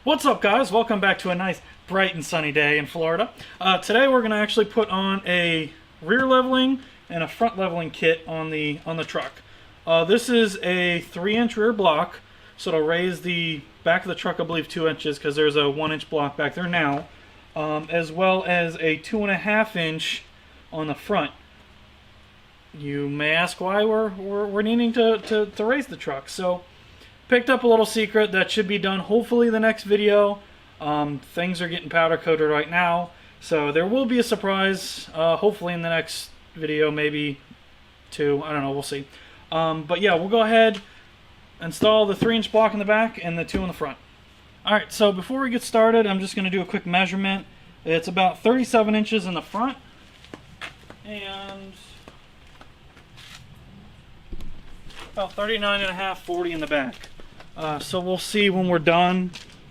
What's up, guys? Welcome back to a nice bright and sunny day in Florida. Today we're going to actually put on a rear leveling and a front leveling kit on the truck. This is a 3-inch rear block, so it'll raise the back of the truck, I believe, 2 inches because there's a 1-inch block back there now, as well as a 2.5-inch on the front. You may ask why we're needing to raise the truck. So picked up a little secret that should be done hopefully the next video. Things are getting powder coated right now, so there will be a surprise hopefully in the next video, maybe 2, I don't know, we'll see. But yeah, we'll go ahead, install the 3-inch block in the back and the 2 in the front. Alright, so before we get started, I'm just going to do a quick measurement. It's about 37 inches in the front and about 39.5, 40 in the back. So we'll see when we're done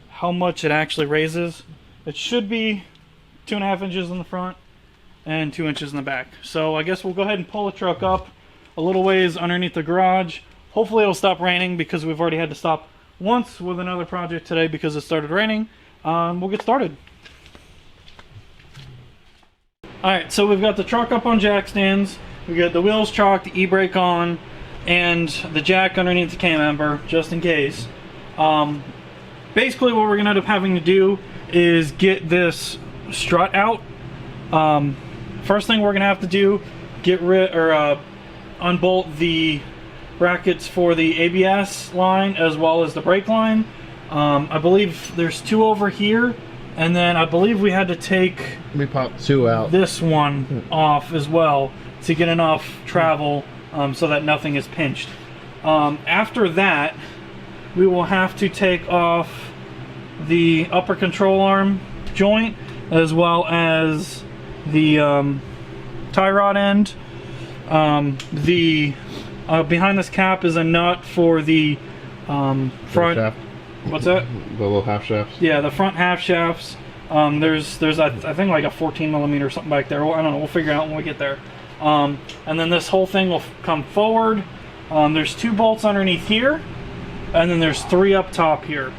how much it actually raises. It should be 2.5 inches in the front and 2 inches in the back. So I guess we'll go ahead and pull the truck up a little ways underneath the garage. Hopefully it'll stop raining because we've already had to stop once with another project today because it started raining. We'll get started. Alright, so we've got the truck up on jack stands. We got the wheels chalked, the e-brake on, and the jack underneath the cam member, just in case. Basically what we're going to end up having to do is get this strut out. First thing we're going to have to do, get rid or unbolt the brackets for the ABS line as well as the brake line. I believe there's 2 over here, and then I believe we had to take popped 2 out. This one off as well to get enough travel so that nothing is pinched. After that, we will have to take off the upper control arm joint as well as the tie rod end. Behind this cap is a nut for the front. Shaft. What's that? The little half shafts. Yeah, the front half shafts. There's I think like a 14mm or something back there. I don't know. We'll figure it out when we get there. And then this whole thing will come forward. There's 2 bolts underneath here, and then there's 3 up top here.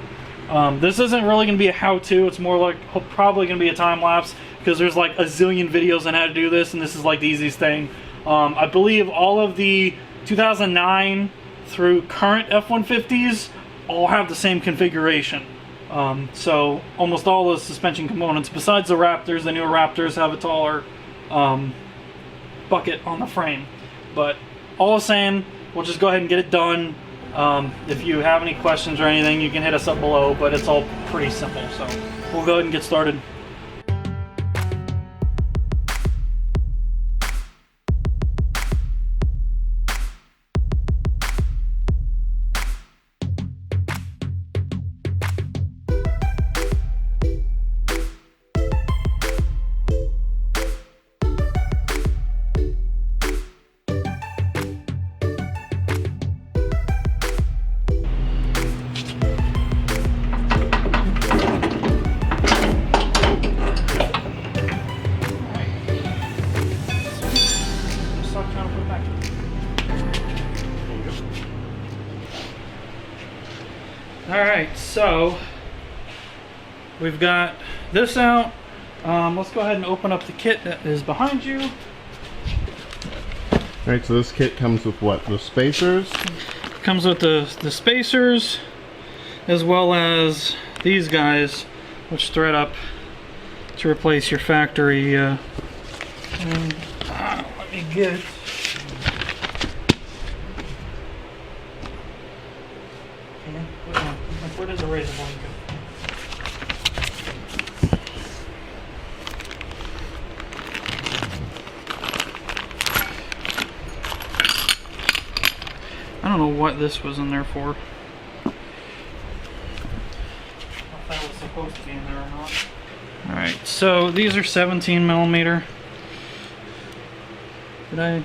This isn't really going to be a how-to. It's more like probably going to be a time-lapse because there's like a zillion videos on how to do this, and this is like the easiest thing. I believe all of the 2009 through current F150s all have the same configuration. So almost all the suspension components, besides the Raptors, the newer Raptors have a taller bucket on the frame. But all the same, we'll just go ahead and get it done. If you have any questions or anything, you can hit us up below, but it's all pretty simple. So we'll go ahead and get started. Alright, so we've got this out. Let's go ahead and open up the kit that is behind you. Alright, so this kit comes with what? The spacers? Comes with the spacers as well as these guys, which thread up to replace your factory. Let me get it. Where does the razor blade go? I don't know what this was in there for. If that was supposed to be in there or not. Alright, so these are 17mm. Did I? Oh,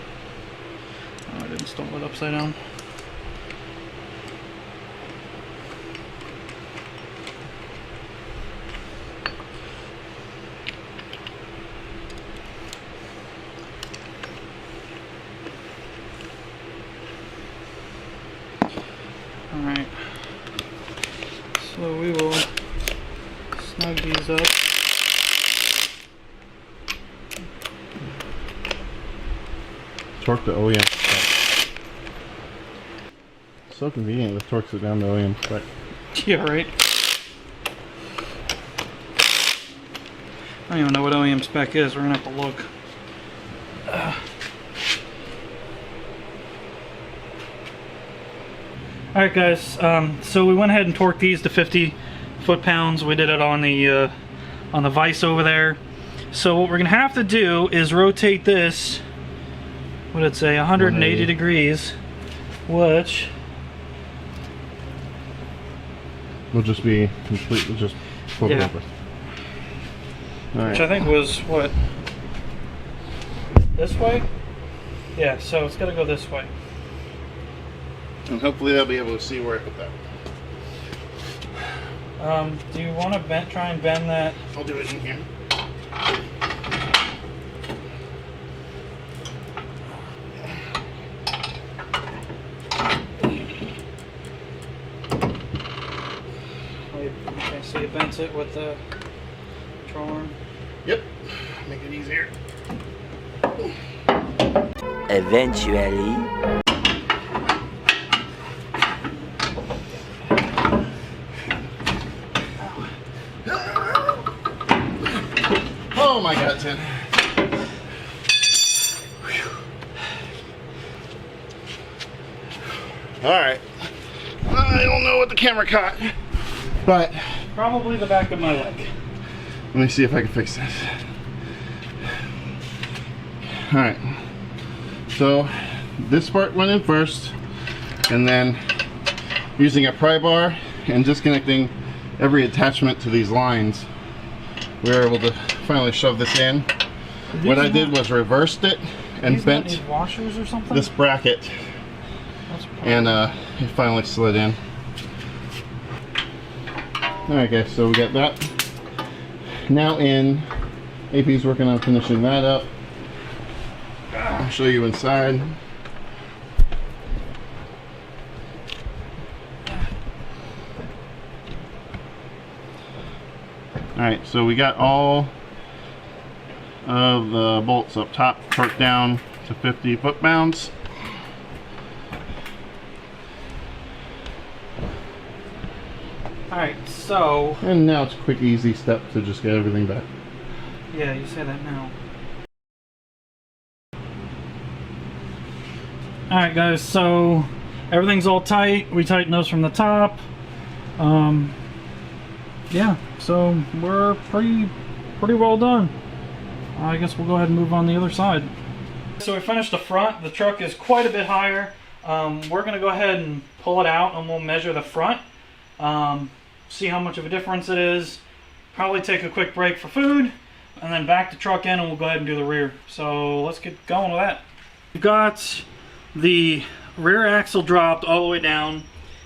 I didn't install it upside down. Alright, so we will snug these up. Torque to OEM spec. So convenient, the torques it down to OEM spec. Yeah, right. I don't even know what OEM spec is. We're gonna have to look. Alright guys, so we went ahead and torqued these to 50 foot-pounds. We did it on the vise over there. So what we're gonna have to do is rotate this, what did it say, 180 degrees, which will just be completely just flip it over. All which right. I think was what, this way? Yeah, so it's gotta go this way. And hopefully they'll be able to see where I put that. Do you want to try and bend that? I'll do it in here. Okay, so you bent it with the control arm? Yep. Make it easier. Eventually. Oh my God, Tim. Alright. I don't know what the camera caught, but Probably the back of my leg. let me see if I can fix this. Alright. So this part went in first, and then using a pry bar and disconnecting every attachment to these lines, we were able to finally shove this in. What I did was reversed it and bent washers or something? this bracket, and it finally slid in. Alright guys, so we got that now in. AP's working on finishing that up. I'll show you inside. Alright, so we got all of the bolts up top torqued down to 50 foot-pounds. Alright, so... And now it's a quick, easy step to just get everything back. Yeah, you say that now. Alright guys, so everything's all tight. We tightened those from the top. Yeah, so we're pretty well done. I guess we'll go ahead and move on the other side. So we finished the front. The truck is quite a bit higher. We're going to go ahead and pull it out and we'll measure the front. See how much of a difference it is. Probably take a quick break for food and then back the truck in and we'll go ahead and do the rear. So let's get going with that. We've got the rear axle dropped all the way down.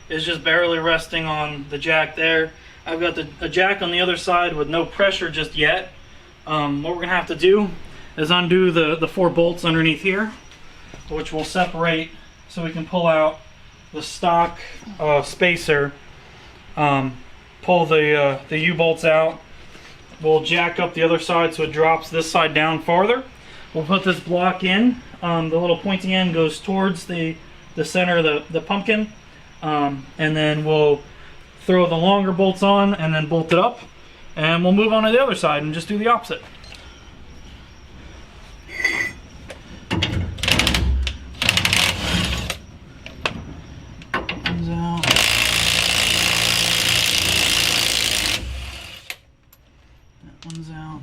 It's just barely resting on the jack there. I've got a jack on the other side with no pressure just yet. What we're gonna have to do is undo the 4 bolts underneath here, which will separate so we can pull out the stock spacer, pull the U-bolts out. We'll jack up the other side so it drops this side down farther. We'll put this block in. The little pointy end goes towards the center of the pumpkin, and then we'll throw the longer bolts on and then bolt it up, and we'll move on to the other side and just do the opposite. Comes out. That one's out.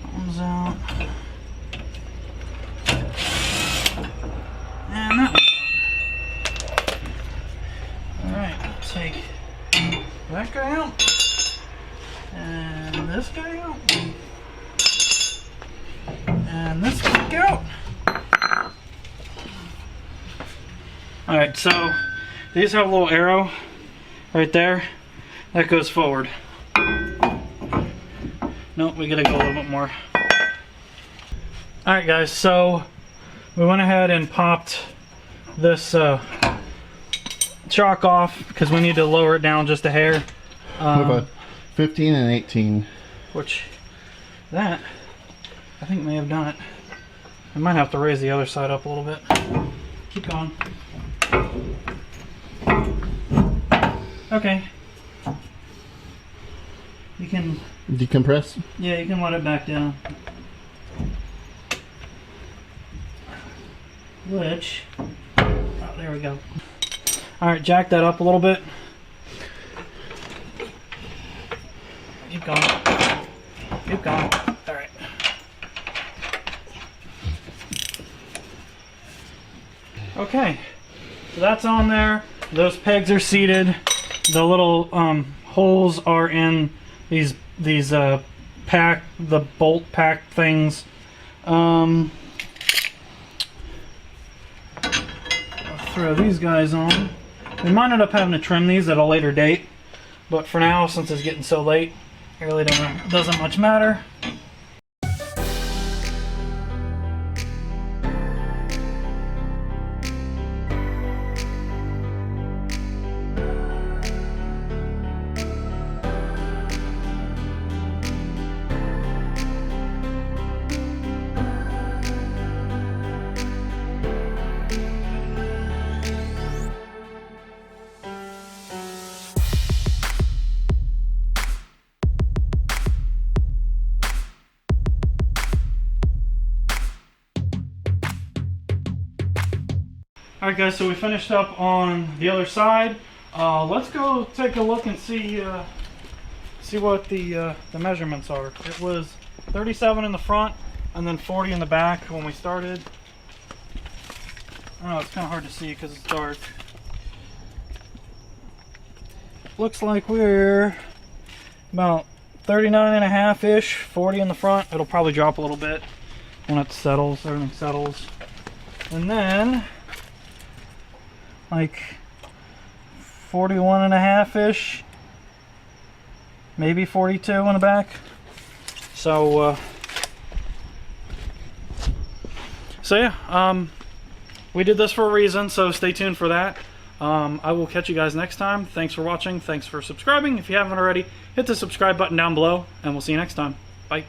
That one's out. And that one's out. Alright, take that guy out. And this guy out. And this guy out. Alright, so these have a little arrow right there that goes forward. Nope, we gotta go a little bit more. Alright guys, so we went ahead and popped this shock off because we need to lower it down just a hair. What about 15 and 18? Which, that, I think may have done it. I might have to raise the other side up a little bit. Keep going. Okay. You can... Decompress? Yeah, you can let it back down. Which... Oh, there we go. Alright, jack that up a little bit. Keep going. Keep going. Alright. Okay. So that's on there. Those pegs are seated. The little holes are in these the bolt pack things. I'll throw these guys on. We might end up having to trim these at a later date, but for now, since it's getting so late, it really doesn't much matter. Alright guys, so we finished up on the other side. Let's go take a look and see what the measurements are. It was 37 in the front and then 40 in the back when we started. I don't know, it's kind of hard to see because it's dark. Looks like we're about 39.5-ish, 40 in the front. It'll probably drop a little bit when it settles, everything settles. And then like 41.5-ish, maybe 42 in the back. So yeah, we did this for a reason, so stay tuned for that. I will catch you guys next time. Thanks for watching. Thanks for subscribing. If you haven't already, hit the subscribe button down below, and we'll see you next time. Bye.